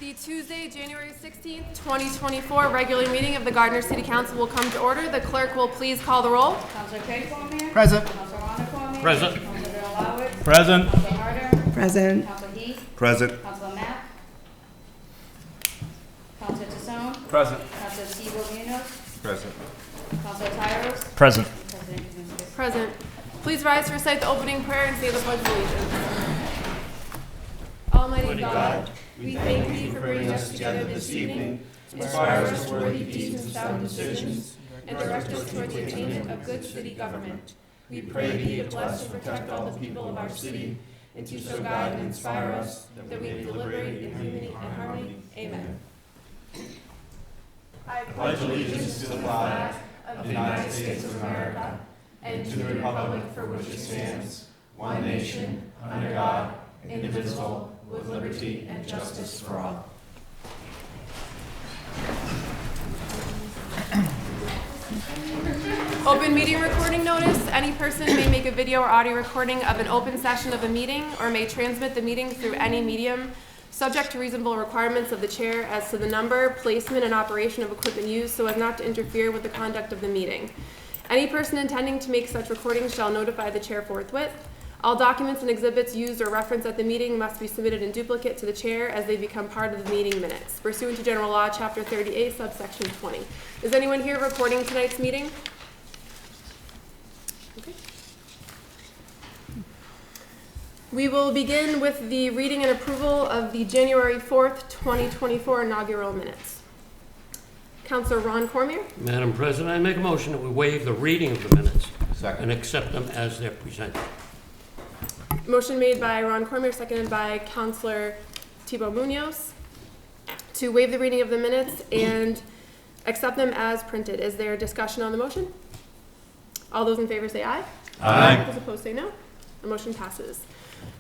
The Tuesday, January 16th, 2024 regular meeting of the Gardner City Council will come to order. The clerk will please call the roll. Councilor Craig Cormier. Present. Councilor Rhonda Cormier. Present. Councilor Bill Howard. Present. Councilor Harder. Present. Councilor Heath. Present. Councilor Mapp. Councilor Tassone. Present. Councilor Steve Munoz. Present. Councilor Tyros. Present. President Kaczynski. Present. Please rise to recite the opening prayer and say the Pledge of Allegiance. Almighty God, we thank thee for bringing us together this evening, inspire us to worthy deeds and sound decisions, and direct us toward the attainment of good city government. We pray thee to bless and protect all the people of our city, and to so guide and inspire us that we may deliberate in unity and harmony. Amen. I pledge allegiance to the flag of the United States of America and to the republic for which it stands, one nation, under God, indivisible, with liberty and justice for all. Open meeting recording notice. Any person may make a video or audio recording of an open session of a meeting or may transmit the meeting through any medium, subject to reasonable requirements of the chair as to the number, placement, and operation of equipment used so as not to interfere with the conduct of the meeting. Any person intending to make such recordings shall notify the chair forthwith. All documents and exhibits used or referenced at the meeting must be submitted in duplicate to the chair as they become part of the meeting minutes, pursuant to General Law, Chapter 38, subsection 20. Is anyone here recording tonight's meeting? Okay. We will begin with the reading and approval of the January 4th, 2024 inaugural minutes. Councilor Ron Cormier. Madam President, I make a motion that we waive the reading of the minutes Second. and accept them as they're presented. Motion made by Ron Cormier, seconded by Councilor Thibault Munoz to waive the reading of the minutes and accept them as printed. Is there discussion on the motion? All those in favor say aye. Aye. Those opposed say no. The motion passes.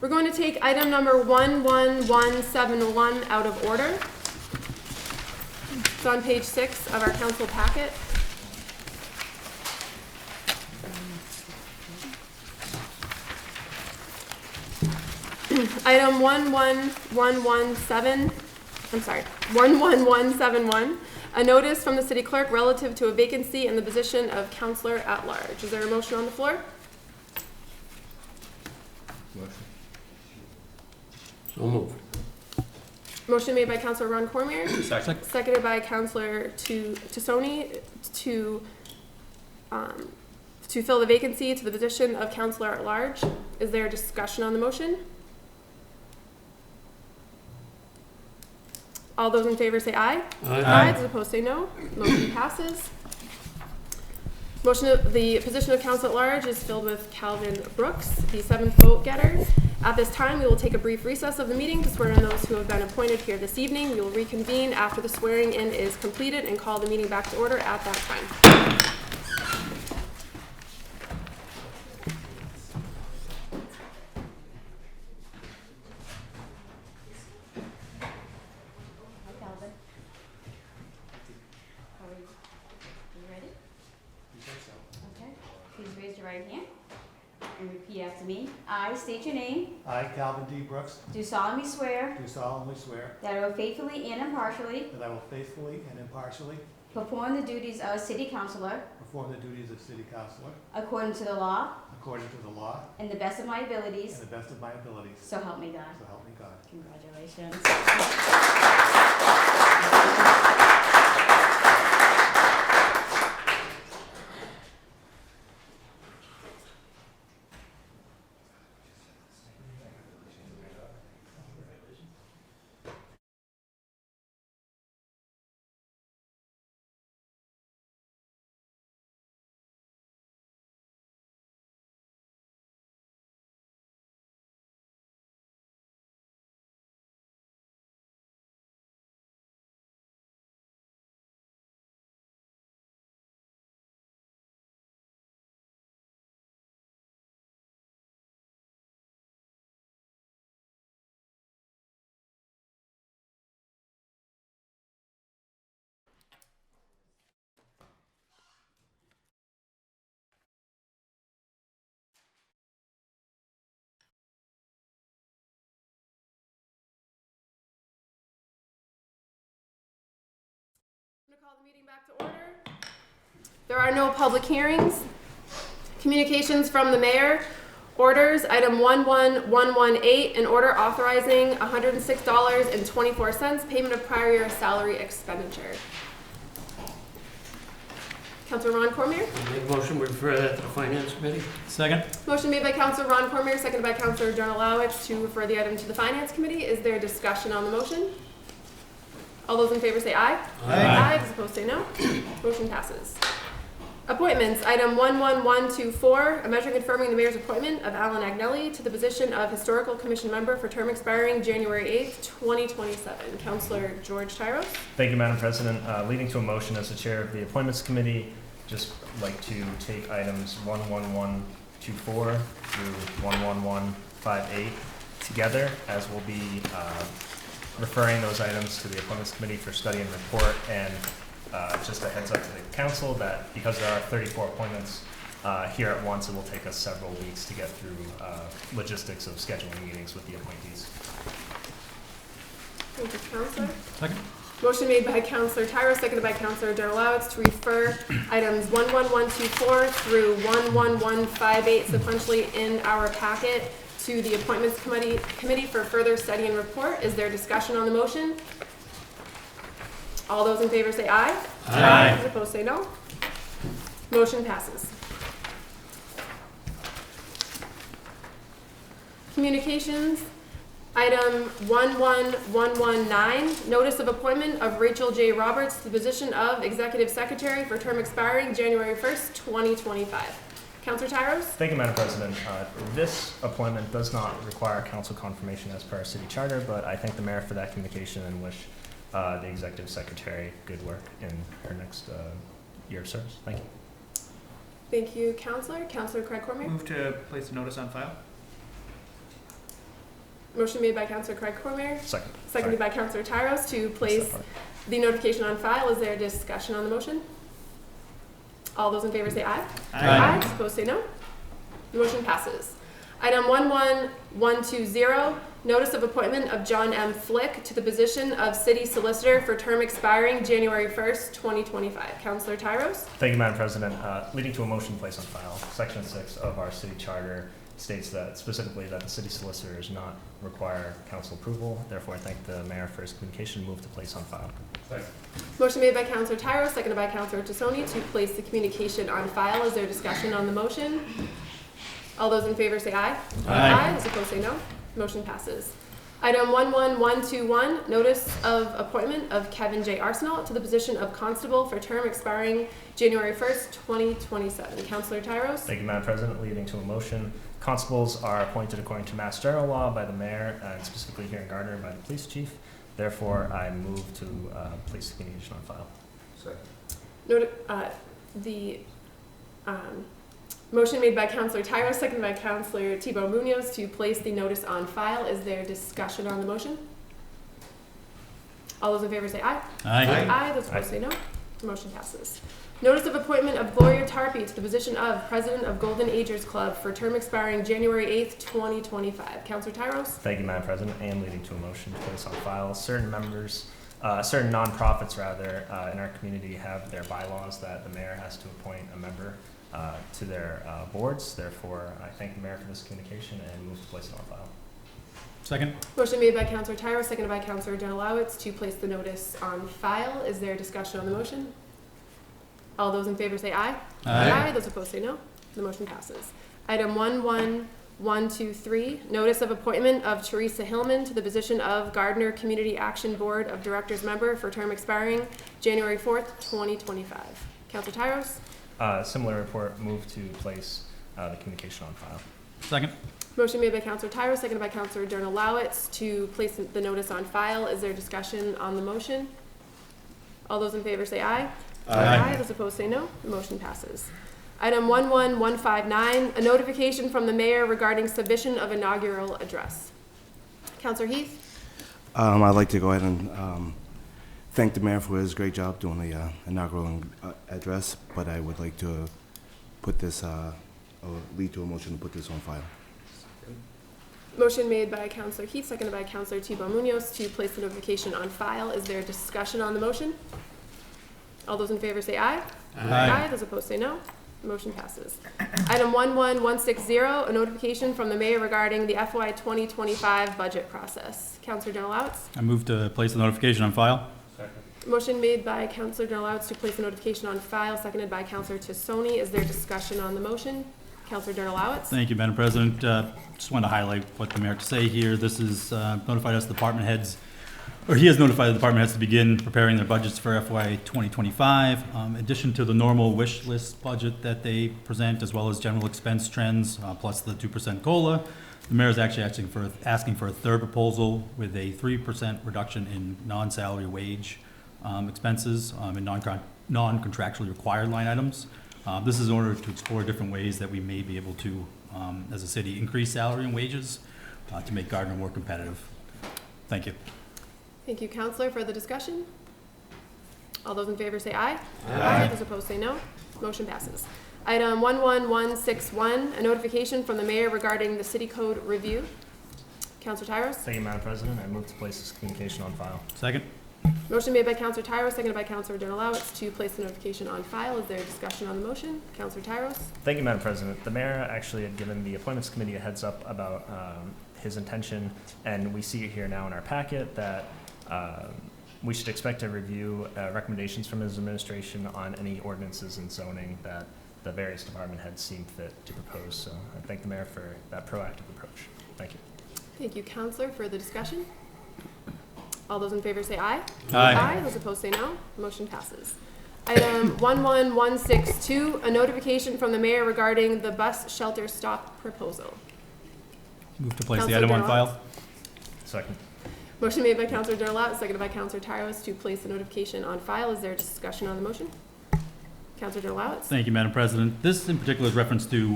We're going to take item number 11171 out of order. It's on page 6 of our council packet. Item 11171, a notice from the city clerk relative to a vacancy in the position of councillor at large. Is there a motion on the floor? Motion. So moved. Motion made by Councillor Ron Cormier, Second. seconded by Councillor Tassone to fill the vacancy to the position of councillor at large. Is there a discussion on the motion? All those in favor say aye. Aye. Those opposed say no. Motion passes. The position of council at large is filled with Calvin Brooks, the 7th vote getter. At this time, we will take a brief recess of the meeting to swear in those who have been appointed here this evening. We will reconvene after the swearing in is completed and call the meeting back to order at that time. Right hand and repeat after me. I state your name. I, Calvin D. Brooks, Do solemnly swear do solemnly swear that I will faithfully and impartially that I will faithfully and impartially perform the duties of city councillor perform the duties of city councillor according to the law according to the law and the best of my and abilities. the best of my abilities. So help me God. So help me God. Congratulations. meeting back to order. There are no public hearings. Communications from the mayor. Orders, item 11118, an order authorizing $106.24 payment of prior year salary expenditure. Councilor Ron Cormier. Make a motion, we refer that to the finance committee. Second. Motion made by Councilor Ron Cormier, seconded by Councilor Jonah Lowitz to refer the item to the finance committee. Is there discussion on the motion? All those in favor say aye. Aye. Those opposed say no. Motion passes. Appointments, item 11124, a measure confirming the mayor's appointment of Alan Agnelli to the position of Historical Commission member for term expiring January 8th, 2027. Councilor George Tyros. Thank you, Madam President. Leading to a motion as the chair of the Appointments Committee, just like to take items 11124 through 11158 together, as we'll be referring those items to the Appointments Committee for study and report. And just a heads up to the council that because there are 34 appointments here at once, it will take us several weeks to get through logistics of scheduling meetings with the appointees. Thank you, Councilor. Second. Motion made by Councilor Tyros, seconded by Councilor Jonah Lowitz to refer items 11124 through 11158 sequentially in our packet to the Appointments Committee for further study and report. Is there discussion on the motion? All those in favor say aye. Aye. Those opposed say no. Motion passes. Communications, item 11119, notice of appointment of Rachel J. Roberts to the position of Executive Secretary for term expiring January 1st, 2025. Councilor Tyros? Thank you, Madam President. This appointment does not require council confirmation as per our city charter, but I thank the mayor for that communication and wish the executive secretary good work in her next year of service. Thank you. Thank you, Councilor. Councilor Craig Cormier? Move to place the notice on file. Motion made by Councilor Craig Cormier, Second. seconded by Councilor Tyros to place the notification on file. Is there discussion on the motion? All those in favor say aye. Those opposed say no. The motion passes. Item 11120, notice of appointment of John M. Flick to the position of City Solicitor for term expiring January 1st, 2025. Councilor Tyros? Thank you, Madam President. Leading to a motion placed on file. Section 6 of our city charter states that specifically that the city solicitor does not require council approval. Therefore, I thank the mayor for his communication. Move to place on file. Motion made by Councilor Tyros, seconded by Councilor Tassoni to place the communication on file. Is there discussion on the motion? All those in favor say aye. Those opposed say no. Motion passes. Item 11121, notice of appointment of Kevin J. Arsenal to the position of Constable for term expiring January 1st, 2027. Councilor Tyros? Thank you, Madam President. Leading to a motion. Constables are appointed according to Mass General Law by the mayor, and specifically here in Gardner by the police chief. Therefore, I move to place the communication on file. Motion made by Councilor Tyros, seconded by Councilor Thibault Munoz to place the notice on file. Is there discussion on the motion? All those in favor say aye. Those opposed say no. The motion passes. Notice of appointment of Gloria Tarpey to the position of President of Golden Agers Club for term expiring January 8th, 2025. Councilor Tyros? Thank you, Madam President, and leading to a motion to place on file. Certain nonprofits in our community have their bylaws that the mayor has to appoint a member to their boards. Therefore, I thank the mayor for this communication and move to place it on file. Second. Motion made by Councilor Tyros, seconded by Councilor Jonah Lowitz to place the notice on file. Is there discussion on the motion? All those in favor say aye. Those opposed say no. The motion passes. Item 11123, notice of appointment of Teresa Hillman to the position of Gardner Community Action Board of Directors member for term expiring January 4th, 2025. Councilor Tyros? Similar report, move to place the communication on file. Second. Motion made by Councilor Tyros, seconded by Councilor Jonah Lowitz to place the notice on file. Is there discussion on the motion? All those in favor say aye. Those opposed say no. The motion passes. Item 11159, a notification from the mayor regarding submission of inaugural address. Councilor Heath? I'd like to go ahead and thank the mayor for his great job doing the inaugural address, but I would like to put this, lead to a motion to put this on file. Motion made by Councilor Heath, seconded by Councilor Thibault Munoz to place the notification on file. Is there discussion on the motion? All those in favor say aye. Aye. Those opposed say no. Motion passes. Item 11160, a notification from the mayor regarding the FY 2025 budget process. Counselor Donalawitz? I move to place the notification on file. Motion made by Counselor Donalawitz to place the notification on file, seconded by Counselor Tassoni. Is there discussion on the motion? Counselor Donalawitz? Thank you, Madam President. Just wanted to highlight what the mayor had to say here. This is notified us department heads, or he has notified the department heads to begin preparing their budgets for FY 2025. In addition to the normal wish list budget that they present, as well as general expense trends, plus the 2% COLA, the mayor is actually asking for a third proposal with a 3% reduction in non-salary wage expenses and non-contractually required line items. This is in order to explore different ways that we may be able to, as a city, increase salary and wages to make Gardner more competitive. Thank you. Thank you, Counselor. Further discussion? All those in favor say aye. Aye. Those opposed say no. Motion passes. Item 11161, a notification from the mayor regarding the city code review. Counselor Tyros? Thank you, Madam President. I move to place this communication on file. Second. Motion made by Counselor Tyros, seconded by Counselor Donalawitz to place the notification on file. Is there discussion on the motion? Counselor Tyros? Thank you, Madam President. The mayor actually had given the appointments committee a heads up about his intention, and we see it here now in our packet that we should expect to review recommendations from his administration on any ordinances and zoning that the various department heads seem fit to propose. So I thank the mayor for that proactive approach. Thank you. Thank you, Counselor. Further discussion? All those in favor say aye. Aye. Those opposed say no. Motion passes. Item 11162, a notification from the mayor regarding the bus shelter stop proposal. Move to place the Counselor item on Donalawitz? file. Second. Motion made by Counselor Donalawitz, seconded by Counselor Tyros to place the notification on file. Is there discussion on the motion? Counselor Donalawitz? Thank you, Madam President. This in particular is reference to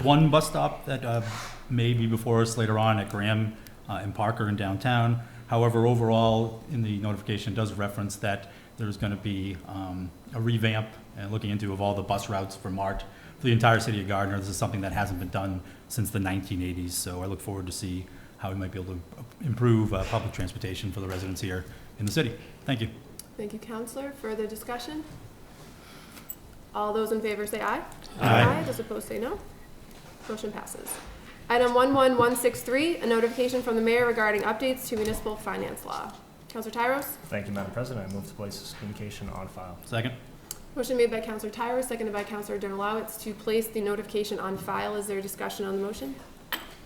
one bus stop that may be before us later on at Graham and Parker in downtown. However, overall, in the notification it does reference that there's going to be a revamp and looking into of all the bus routes for MART for the entire city of Gardner. This is something that hasn't been done since the 1980s, so I look forward to see how we might be able to improve public transportation for the residents here in the city. Thank you. Thank you, Counselor. Further discussion? All those in favor say aye. Aye. Those opposed say no. Motion passes. Item 11163, a notification from the mayor regarding updates to municipal finance law. Counselor Tyros? Thank you, Madam President. I move to place this communication on file. Second. Motion made by Counselor Tyros, seconded by Counselor Donalawitz to place the notification on file. Is there discussion on the motion?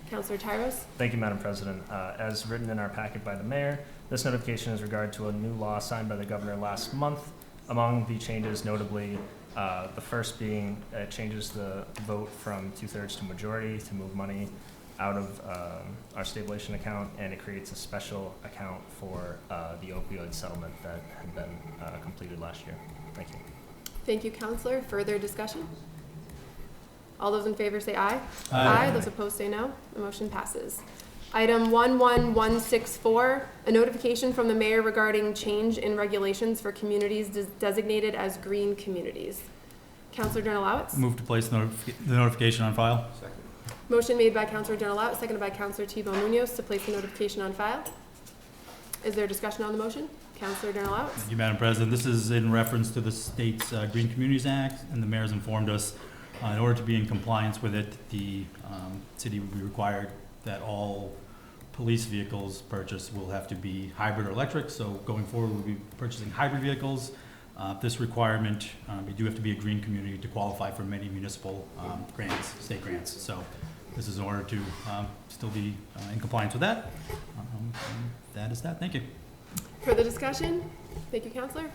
Counselor Tyros? Thank you, Madam President. As written in our packet by the mayor, this notification is regard to a new law signed by the governor last month. Among the changes notably, the first being it changes the vote from 2/3 to majority to move money out of our stabilization account, and it creates a special account for the opioid settlement that had been completed last year. Thank you. Thank you, Counselor. Further discussion? All those in favor say aye. Aye. Those opposed say no. The motion passes. Item 11164, a notification from the mayor regarding change in regulations for communities designated as green communities. Counselor Donalawitz? Move to place the notification on file. Motion made by Counselor Donalawitz, seconded by Counselor Thibault-Munoz to place the notification on file. Is there discussion on the motion? Counselor Donalawitz? Thank you, Madam President. This is in reference to the state's Green Communities Act, and the mayor's informed us in order to be in compliance with it, the city would be required that all police vehicles purchased will have to be hybrid or electric. So going forward, we'll be purchasing hybrid vehicles. This requirement, you do have to be a green community to qualify for many municipal grants, state grants. So this is in order to still be in compliance with that. And that is that. Thank you. Further discussion? Thank you, Counselor.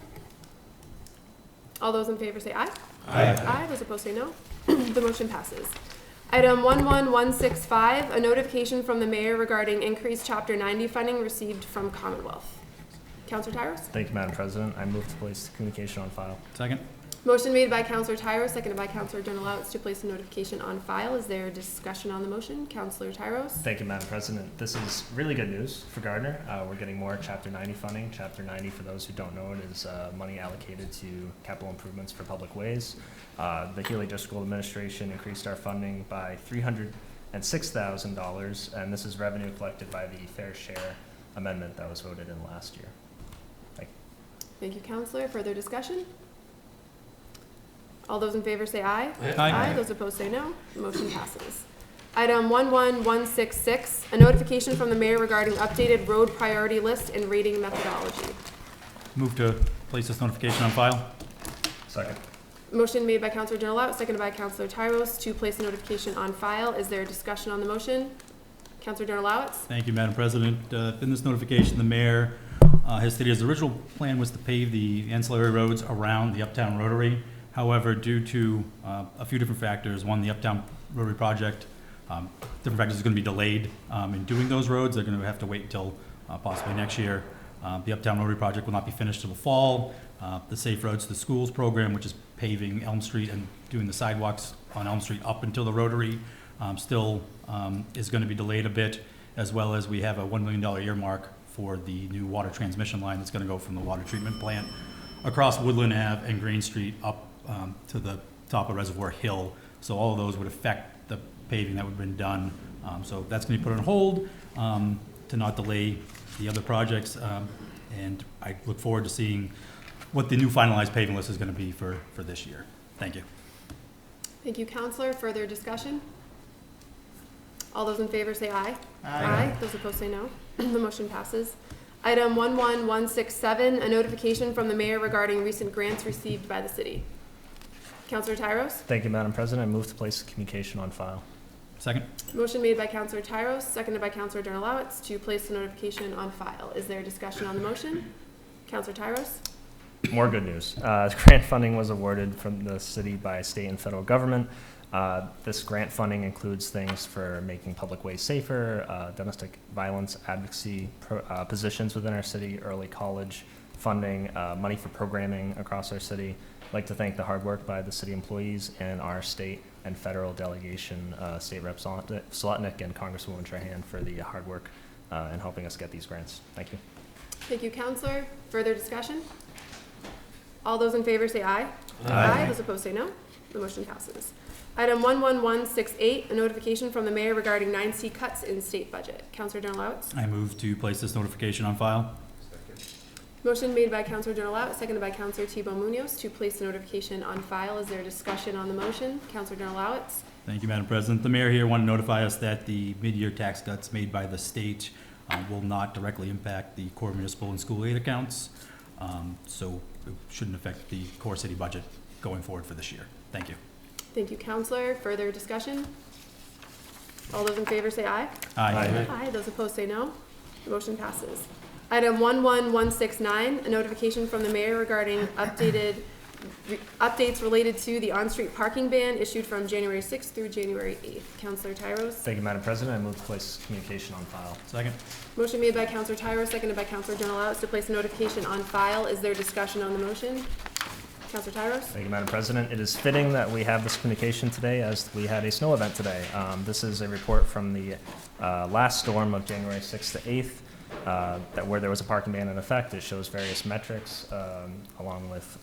All those in favor say aye. Aye. Those opposed say no. The motion passes. Item 11165, a notification from the mayor regarding increased Chapter 90 funding received from Commonwealth. Counselor Tyros? Thank you, Madam President. I move to place the communication on file. Second. Motion made by Counselor Tyros, seconded by Counselor Donalawitz to place the notification on file. Is there discussion on the motion? Counselor Tyros? Thank you, Madam President. This is really good news for Gardner. We're getting more Chapter 90 funding. Chapter 90, for those who don't know it, is money allocated to capital improvements for public ways. The Healy District School Administration increased our funding by $306,000, and this is revenue collected by the Fair Share Amendment that was voted in last year. Thank you. Thank you, Counselor. Further discussion? All those in favor say aye. Aye. Those opposed say no. The motion passes. Item 11166, a notification from the mayor regarding updated road priority list and rating methodology. Move to place this notification on file. Second. Motion made by Counselor General, seconded by Counselor Tyros to place the notification on file. Is there a discussion on the motion? Counselor General. Thank you, Madam President. In this notification, the mayor has stated his original plan was to pave the ancillary roads around the Uptown Rotary. However, due to a few different factors, one, the Uptown Rotary project, different factors is going to be delayed in doing those roads. They're going to have to wait until possibly next year. The Uptown Rotary project will not be finished till the fall. The Safe Roads to Schools program, which is paving Elm Street and doing the sidewalks on Elm Street up until the Rotary, still is going to be delayed a bit, as well as we have a $1 million earmark for the new water transmission line that's going to go from the water treatment plant across Woodland Ave and Green Street up to the top of Reservoir Hill. So all of those would affect the paving that would have been done. So that's going to be put on hold to not delay the other projects. And I look forward to seeing what the new finalized paving list is going to be for this year. Thank you. Thank you, Counselor. Further discussion? All those in favor say aye. Aye. Those opposed say no. The motion passes. Item 11167, a notification from the mayor regarding recent grants received by the city. Counselor Tyros? Thank you, Madam President. I move to place the communication on file. Second. Motion made by Counselor Tyros, seconded by Counselor Donalowitz to place the notification on file. Is there a discussion on the motion? Counselor Tyros? More good news. Grant funding was awarded from the city by state and federal government. This grant funding includes things for making public ways safer, domestic violence advocacy positions within our city, early college funding, money for programming across our city. I'd like to thank the hard work by the city employees and our state and federal delegation, State Rep Slotnick and Congresswoman Trahan for the hard work in helping us get these grants. Thank you. Thank you, Counselor. Further discussion? All those in favor say aye. Aye. Those opposed say no. The motion passes. Item 11168, a notification from the mayor regarding 9C cuts in state budget. Counselor Donalowitz? I move to place this notification on file. Motion made by Counselor Donalowitz, seconded by Counselor Thibault Munoz to place the notification on file. Is there a discussion on the motion? Counselor Donalowitz? Thank you, Madam President. The mayor here wanted to notify us that the mid-year tax cuts made by the state will not directly impact the core municipal and school aid accounts. So it shouldn't affect the core city budget going forward for this year. Thank you. Thank you, Counselor. Further discussion? All those in favor say aye. Aye. Aye. Those opposed say no. The motion passes. Item 11169, a notification from the mayor regarding updates related to the on-street parking ban issued from January 6th through January 8th. Counselor Tyros? Thank you, Madam President. I move to place communication on file. Second. Motion made by Counselor Tyros, seconded by Counselor Donalowitz to place a notification on file. Is there discussion on the motion? Counselor Tyros? Thank you, Madam President. It is fitting that we have this communication today as we had a snow event today. This is a report from the last storm of January 6th to 8th, where there was a parking ban in effect. It shows various metrics along with,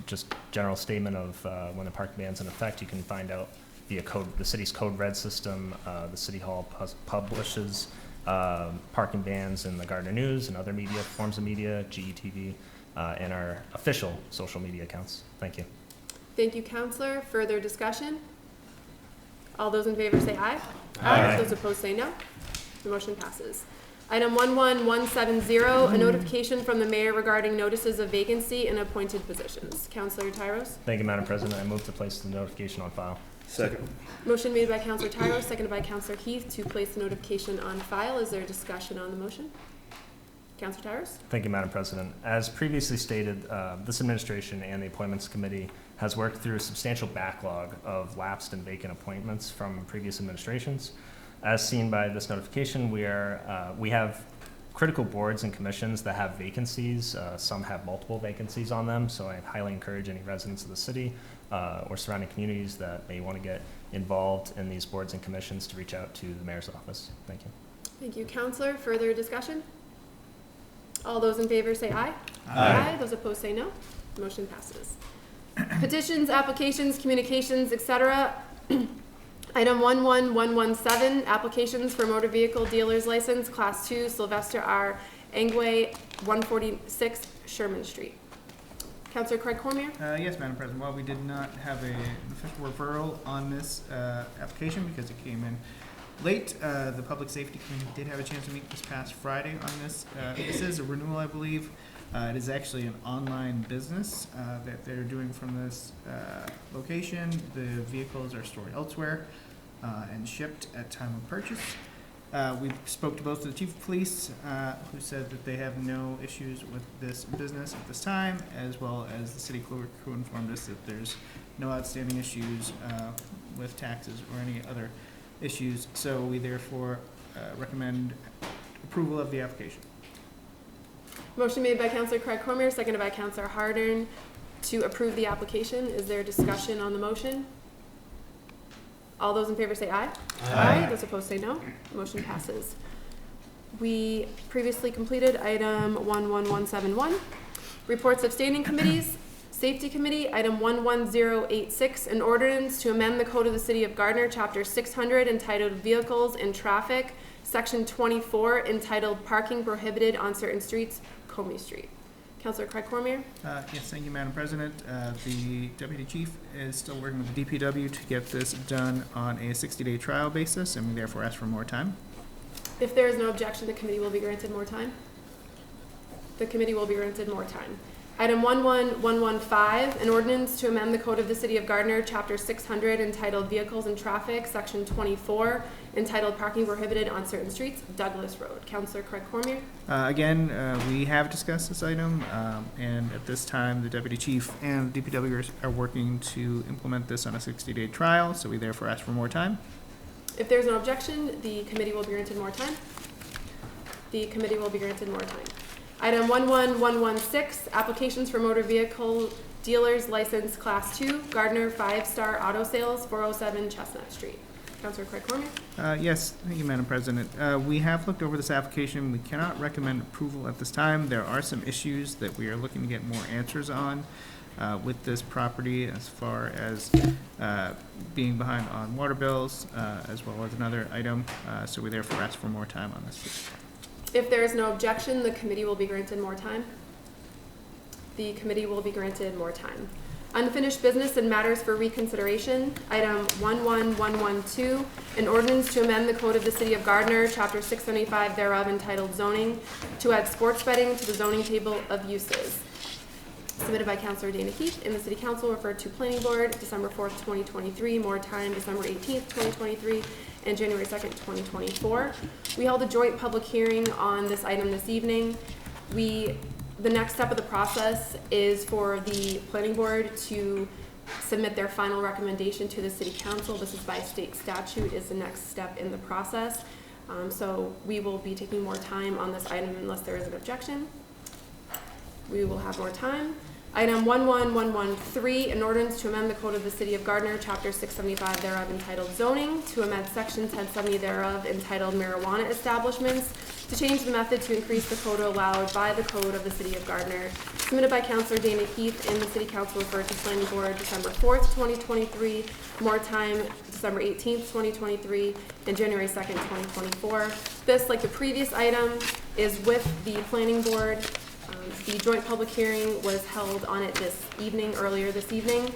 just general statement of when the parking ban's in effect. You can find out via the city's code red system. The City Hall publishes parking bans in the Gardner News and other media forms of media, GETV, and our official social media accounts. Thank you. Thank you, Counselor. Further discussion? All those in favor say aye. Aye. Those opposed say no. The motion passes. Item 11170, a notification from the mayor regarding notices of vacancy in appointed positions. Counselor Tyros? Thank you, Madam President. I move to place the notification on file. Second. Motion made by Counselor Tyros, seconded by Counselor Heath to place the notification on file. Is there discussion on the motion? Counselor Tyros? Thank you, Madam President. As previously stated, this administration and the Appointments Committee has worked through a substantial backlog of lapsed and vacant appointments from previous administrations. As seen by this notification, we have critical boards and commissions that have vacancies. Some have multiple vacancies on them, so I highly encourage any residents of the city or surrounding communities that may want to get involved in these boards and commissions to reach out to the mayor's office. Thank you. Thank you, Counselor. Further discussion? All those in favor say aye. Aye. Those opposed say no. Motion passes. Petitions, applications, communications, etc. Item 11117, applications for motor vehicle dealer's license, Class 2, Sylvester R. Angway, 146 Sherman Street. Counselor Craig Cormier? Yes, Madam President. While we did not have an official referral on this application because it came in late, the Public Safety Committee did have a chance to meet this past Friday on this. This is a renewal, I believe. It is actually an online business that they're doing from this location. The vehicles are stored elsewhere and shipped at time of purchase. We spoke to both the chief of police, who said that they have no issues with this business at this time, as well as the city clerk, who informed us that there's no outstanding issues with taxes or any other issues. So we therefore recommend approval of the application. Motion made by Counselor Craig Cormier, seconded by Counselor Hardern to approve the application. Is there discussion on the motion? All those in favor say aye. Aye. Those opposed say no. Motion passes. We previously completed item 11171. Reports of standing committees. Safety Committee, item 11086, an ordinance to amend the Code of the City of Gardner, Chapter 600, entitled Vehicles and Traffic, Section 24, entitled Parking Prohibited on Certain Streets, Comey Street. Councilor Craig Cormier? Yes, thank you, Madam President. The Deputy Chief is still working with the DPW to get this done on a 60-day trial basis, and we therefore ask for more time. If there is no objection, the committee will be granted more time. The committee will be granted more time. Item 11115, an ordinance to amend the Code of the City of Gardner, Chapter 600, entitled Vehicles and Traffic, Section 24, entitled Parking Prohibited on Certain Streets, Douglas Road. Councilor Craig Cormier? Again, we have discussed this item, and at this time, the Deputy Chief and DPW are working to implement this on a 60-day trial, so we therefore ask for more time. If there's no objection, the committee will be granted more time. The committee will be granted more time. Item 11116, applications for motor vehicle dealers license Class 2, Gardner 5-Star Auto Sales, 407 Chestnut Street. Councilor Craig Cormier? Yes, thank you, Madam President. We have looked over this application. We cannot recommend approval at this time. There are some issues that we are looking to get more answers on with this property, as far as being behind on water bills, as well as another item. So we therefore ask for more time on this. If there is no objection, the committee will be granted more time. The committee will be granted more time. Unfinished business and matters for reconsideration. Item 11112, an ordinance to amend the Code of the City of Gardner, Chapter 675 thereof, entitled Zoning, to add sports betting to the zoning table of uses. Submitted by Councilor Dana Heath in the City Council, referred to Planning Board, December 4th, 2023, more time, December 18th, 2023, and January 2nd, 2024. We held a joint public hearing on this item this evening. The next step of the process is for the Planning Board to submit their final recommendation to the City Council. This is by state statute, is the next step in the process. So we will be taking more time on this item unless there is an objection. We will have more time. Item 11113, an ordinance to amend the Code of the City of Gardner, Chapter 675 thereof, entitled Zoning, to amend Section 1070 thereof, entitled Marijuana Establishments, to change the method to increase the quota allowed by the Code of the City of Gardner. Submitted by Councilor Dana Heath in the City Council, referred to Planning Board, December 4th, 2023, more time, December 18th, 2023, and January 2nd, 2024. This, like the previous item, is with the Planning Board. The joint public hearing was held on it earlier this evening.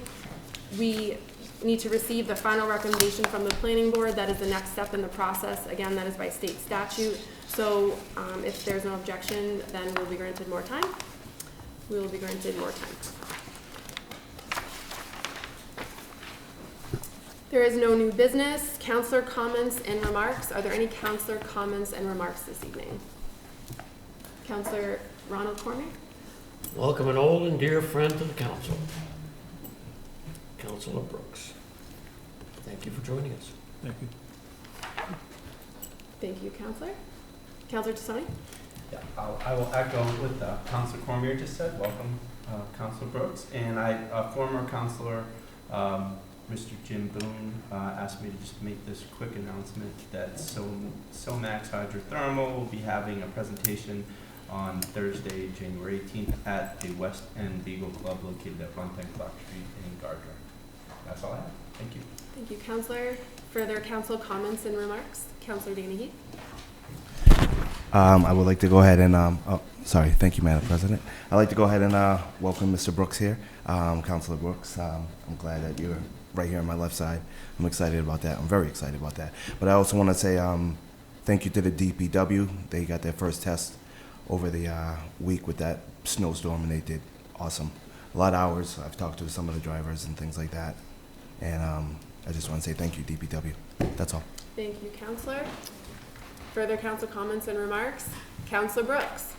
We need to receive the final recommendation from the Planning Board. That is the next step in the process. Again, that is by state statute. So if there's no objection, then we'll be granted more time. We will be granted more time. There is no new business. Councilor comments and remarks. Are there any councilor comments and remarks this evening? Councilor Ronald Cormier? Welcome an old and dear friend to the council, Councilor Brooks. Thank you for joining us. Thank you. Thank you, Councilor. Councilor Tassoni? Yeah, I will echo what Councilor Cormier just said. Welcome, Councilor Brooks. And former Councilor Mr. Jim Boone asked me to just make this quick announcement that SOMAX Hydrothermal will be having a presentation on Thursday, January 18th at the West End Beagle Club located at 110 Clark Street in Gardner. That's all I have. Thank you. Thank you, Councilor. Further council comments and remarks? Councilor Dana Heath? I would like to go ahead and Sorry, thank you, Madam President. I'd like to go ahead and welcome Mr. Brooks here. Councilor Brooks, I'm glad that you're right here on my left side. I'm excited about that. I'm very excited about that. But I also want to say thank you to the DPW. They got their first test over the week with that snowstorm, and they did awesome. A lot of hours. I've talked to some of the drivers and things like that. And I just want to say thank you, DPW. That's all. Thank you, Counselor. Further council comments and remarks? Counselor Brooks.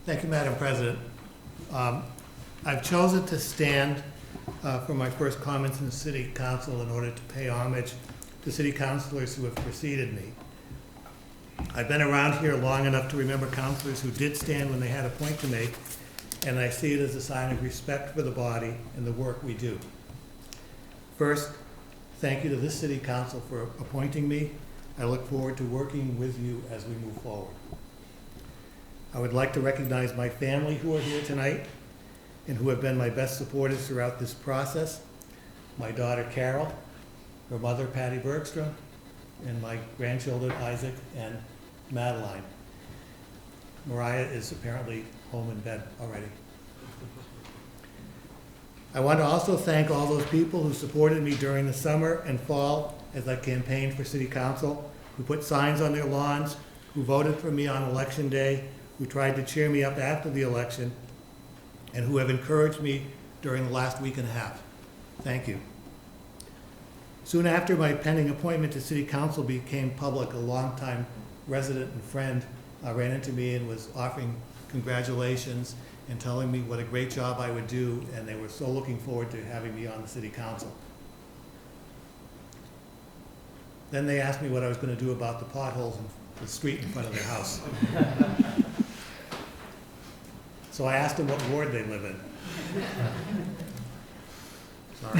Thank you, Madam President. I've chosen to stand for my first comments in the City Council in order to pay homage to city councilors who have preceded me. I've been around here long enough to remember councilors who did stand when they had a point to make, and I see it as a sign of respect for the body and the work we do. First, thank you to this City Council for appointing me. I look forward to working with you as we move forward. I would like to recognize my family who are here tonight and who have been my best supporters throughout this process. My daughter Carol, her mother Patty Bergstrom, and my grandchildren Isaac and Madeline. Mariah is apparently home in bed already. I want to also thank all those people who supported me during the summer and fall as I campaigned for City Council, who put signs on their lawns, who voted for me on Election Day, who tried to cheer me up after the election, and who have encouraged me during the last week and a half. Thank you. Soon after my pending appointment to City Council became public, a longtime resident and friend ran into me and was offering congratulations and telling me what a great job I would do, and they were so looking forward to having me on the City Council. Then they asked me what I was going to do about the potholes in the street in front of their house. So I asked them what ward they live in. Sorry.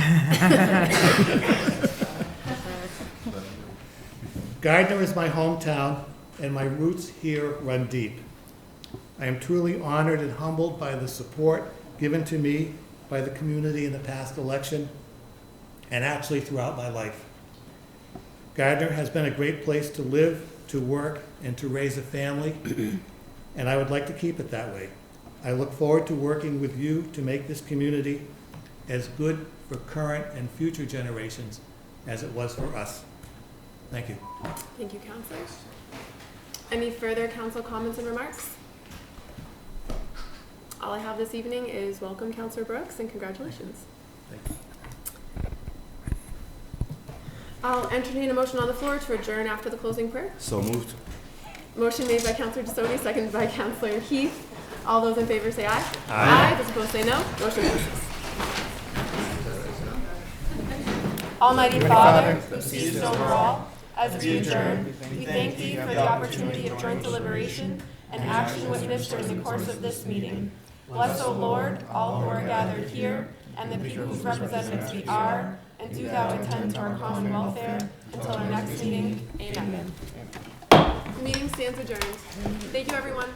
Gardner is my hometown, and my roots here run deep. I am truly honored and humbled by the support given to me by the community in the past election, and actually throughout my life. Gardner has been a great place to live, to work, and to raise a family, and I would like to keep it that way. I look forward to working with you to make this community as good for current and future generations as it was for us. Thank you. Thank you, Counselor. Any further council comments and remarks? All I have this evening is welcome Counselor Brooks and congratulations. Thank you. I'll entertain a motion on the floor to adjourn after the closing prayer. So moved. Motion made by Counselor DeSoni, seconded by Counselor Heath. All those in favor say aye. Aye. Those opposed say no. Motion passes. Almighty Father, who sees over all, as we adjourn, we thank Thee for the opportunity of joint deliberation and action witnessed during the course of this meeting. Bless, O Lord, all who are gathered here, and the people whose representatives we are, and do Thou attend to our common welfare until our next meeting. Amen. The meeting stands adjourned. Thank you, everyone.